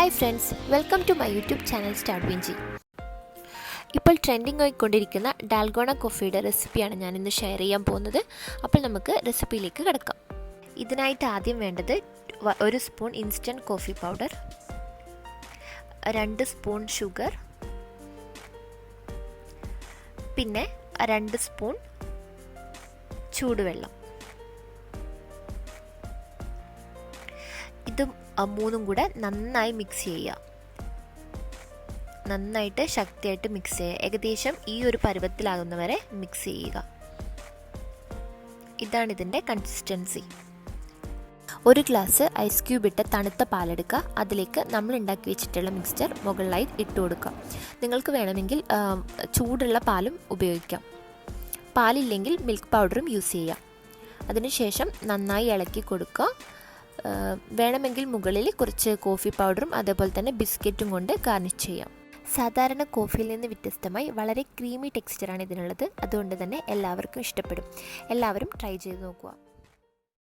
Hi friends, welcome to my YouTube channel start വിഞ്ചി. ഇപ്പോൾ trending ആയിക്കൊണ്ടിരിക്കുന്ന ഡാൽഗോണ കോഫിയുടെ റെസിപ്പിയാണ് ഞാനിന്ന് ഷെയർ ചെയ്യാൻ പോകുന്നത്. അപ്പോൾ നമുക്ക് റെസിപ്പിയിലേക്ക് കിടക്കാം. ഇതിനായിട്ട് ആദ്യം വേണ്ടത് 1 spoon instant coffee powder, 2 spoon sugar, പിന്നെ 2 സ്പൂൺ ചൂടുവെള്ളം. ഇതും മൂന്നും കൂടെ നന്നായി മിക്സ് ചെയ്യുക. നന്നായിട്ട് ശക്തിയായിട്ട് മിക്സ് ചെയ്യുക. ഏകദേശം ഈ ഒരു പരുവത്തിലാകുന്നവരെ മിക്സ് ചെയ്യുക. ഇതാണ് ഇതിൻ്റെ കൺസിസ്റ്റൻസി. 1 ഗ്ലാസ് ഐസ് ക്യൂബ് ഇട്ട തണുത്ത പാലെടുക്കുക. അതിലേക്ക് നമ്മൾ ഉണ്ടാക്കി വെച്ചിട്ടുള്ള മിക്സ്ചർ മുകളിലായി ഇട്ട് കൊടുക്കുക. നിങ്ങൾക്ക് വേണമെങ്കിൽ ചൂടുള്ള പാലും ഉപയോഗിക്കാം. പാലില്ലെങ്കിൽ മിൽക്ക് പൗഡറും യൂസ് ചെയ്യാം. അതിനുശേഷം നന്നായി ഇളക്കി കൊടുക്കുക. വേണമെങ്കിൽ മുകളിൽ കുറച്ച് കോഫി പൗഡറും അതേപോലെ തന്നെ ബിസ്ക്കറ്റും കൊണ്ട് ഗാർണിഷ് ചെയ്യാം. സാധാരണ കോഫിയിൽ നിന്ന് വ്യത്യസ്തമായി വളരെ ക്രീമി ടെക്സ്ചറാണ് ഇതിനുള്ളത്. അതുകൊണ്ട് തന്നെ എല്ലാവർക്കും ഇഷ്ടപ്പെടും. എല്ലാവരും ട്രൈ ചെയ്ത് നോക്കുക.